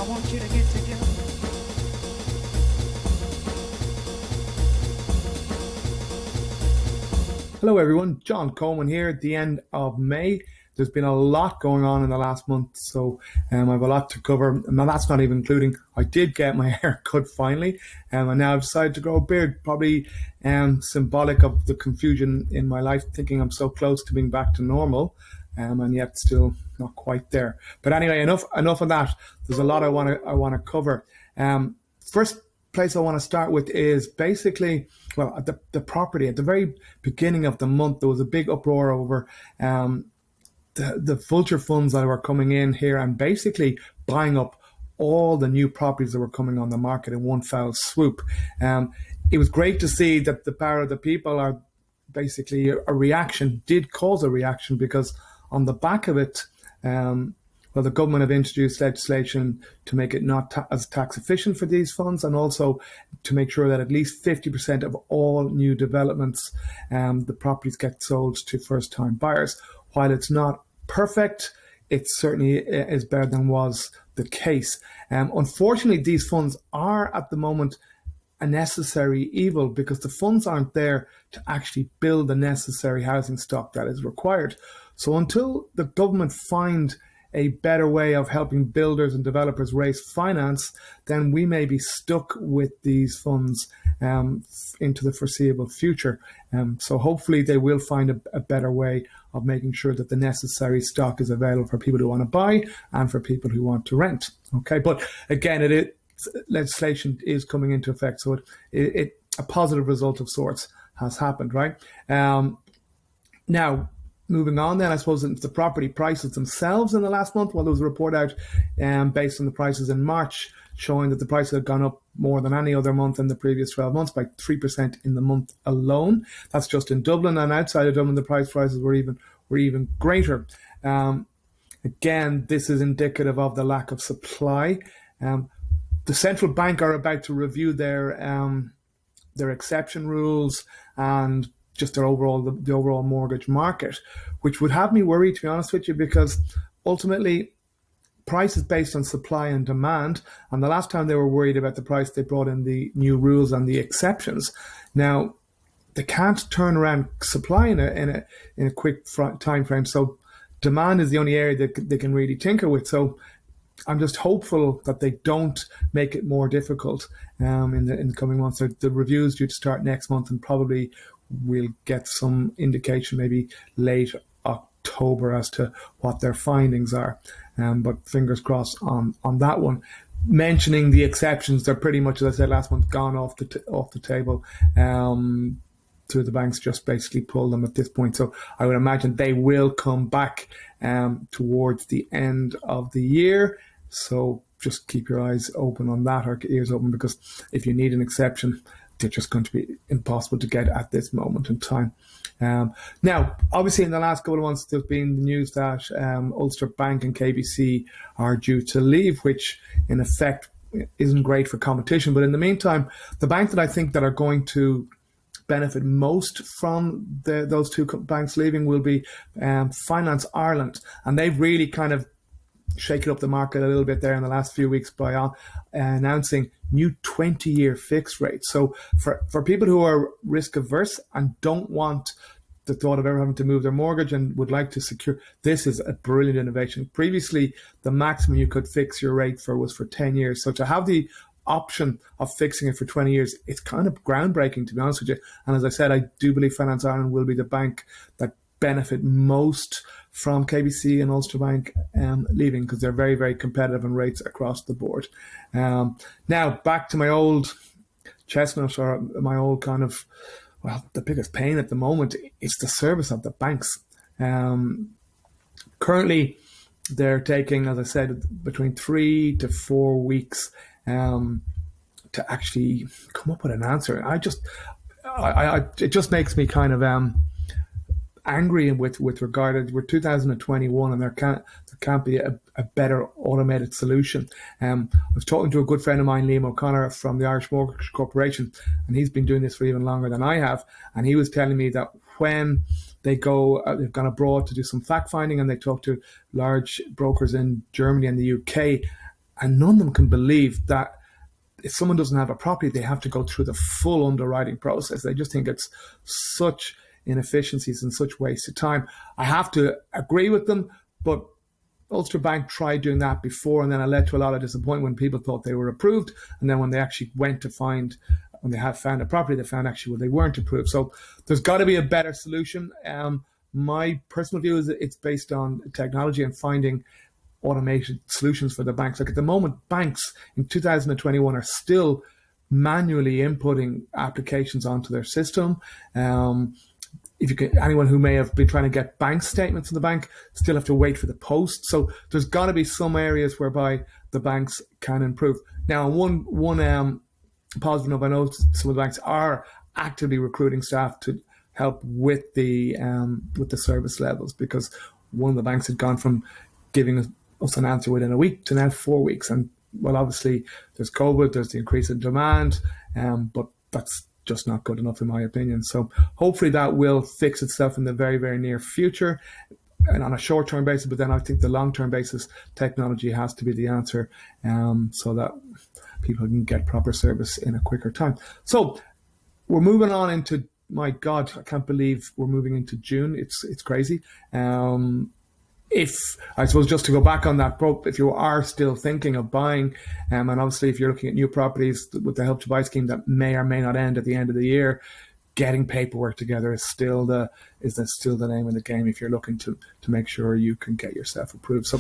I want you to get together. Hello everyone, John Coleman here at the end of May. There's been a lot going on in the last month, so I have a lot to cover. And that's not even including, I did get my hair cut finally, and now I've decided to grow a beard, probably symbolic of the confusion in my life, thinking I'm so close to being back to normal, and yet still not quite there. But anyway, enough of that. There's a lot I want to cover. First place I want to start with is basically, well, at the property. At the very beginning of the month, there was a big uproar over the vulture funds that were coming in here and basically buying up all the new properties that were coming on the market in one foul swoop. It was great to see that the power of the people are basically a reaction, did cause a reaction, because on the back of it, well, the government have introduced legislation to make it not as tax efficient for these funds, and also to make sure that at least 50% of all new developments, the properties get sold to first-time buyers. While it's not perfect, it certainly is better than was the case. Unfortunately, these funds are at the moment a necessary evil, because the funds aren't there to actually build the necessary housing stock that is required. So until the government find a better way of helping builders and developers raise finance, then we may be stuck with these funds into the foreseeable future. So hopefully they will find a better way of making sure that the necessary stock is available for people who want to buy and for people who want to rent. Okay, but again, legislation is coming into effect, so a positive result of sorts has happened, right? Now, moving on then, I suppose, into the property prices themselves in the last month. Well, there was a report out based on the prices in March showing that the prices had gone up more than any other month in the previous 12 months, by 3% in the month alone. That's just in Dublin, and outside of Dublin, the prices were even greater. Again, this is indicative of the lack of supply. The central bank are about to review their exception rules and just the overall mortgage market, which would have me worried, to be honest with you, because ultimately price is based on supply and demand. And the last time they were worried about the price, they brought in the new rules and the exceptions. Now, they can't turn around supply in a quick time frame. So demand is the only area that they can really tinker with. So I'm just hopeful that they don't make it more difficult in the coming months. The review is due to start next month, and probably we'll get some indication maybe late October as to what their findings are. But fingers crossed on that one. Mentioning the exceptions, they're pretty much, as I said last month, gone off the table. So the banks just basically pull them at this point. So I would imagine they will come back towards the end of the year. So just keep your eyes open on that, or ears open, because if you need an exception, they're just going to be impossible to get at this moment in time. Now, obviously, in the last couple of months, there's been the news that Ulster Bank and KBC are due to leave, which in effect isn't great for competition. But in the meantime, the bank that I think that are going to benefit most from those two banks leaving will be Finance Ireland. And they've really kind of shaken up the market a little bit there in the last few weeks by announcing new 20-year fixed rates. So for people who are risk averse and don't want the thought of ever having to move their mortgage and would like to secure, this is a brilliant innovation. Previously, the maximum you could fix your rate for was for 10 years. So to have the option of fixing it for 20 years, it's kind of groundbreaking, to be honest with you. And as I said, I do believe Finance Ireland will be the bank that benefit most from KBC and Ulster Bank leaving, because they're very, very competitive in rates across the board. Now, back to my old chestnut, or my old kind of, well, the biggest pain at the moment is the service of the banks. Currently, they're taking, as I said, between 3 to 4 weeks to actually come up with an answer. It just makes me kind of angry with regard to, we're 2021, and there can't be a better automated solution. I was talking to a good friend of mine, Liam O'Connor from the Irish Mortgage Corporation, and he's been doing this for even longer than I have, and he was telling me that when they've gone abroad to do some fact finding, and they talk to large brokers in Germany and the UK, and none of them can believe that if someone doesn't have a property, they have to go through the full underwriting process. They just think it's such inefficiencies and such waste of time. I have to agree with them, but Ulster Bank tried doing that before, and then it led to a lot of disappointment when people thought they were approved, and then when they actually went to find, when they had found a property, they found actually, well, they weren't approved. So there's got to be a better solution. My personal view is that it's based on technology and finding automated solutions for the banks. Like at the moment, banks in 2021 are still manually inputting applications onto their system. Anyone who may have been trying to get bank statements in the bank still have to wait for the post. So there's got to be some areas whereby the banks can improve. Now, one positive note, I know some of the banks are actively recruiting staff to help with the service levels, because one of the banks had gone from giving us an answer within a week to now 4 weeks. And well, obviously there's COVID, there's the increase in demand, but that's just not good enough in my opinion. So hopefully that will fix itself in the very, very near future and on a short-term basis. But then I think the long-term basis, technology has to be the answer, so that people can get proper service in a quicker time. So we're moving on into, my God, I can't believe we're moving into June. It's crazy. If, I suppose, just to go back on that, if you are still thinking of buying, and obviously if you're looking at new properties with the Help to Buy scheme that may or may not end at the end of the year, getting paperwork together is still the name of the game if you're looking to make sure you can get yourself approved. So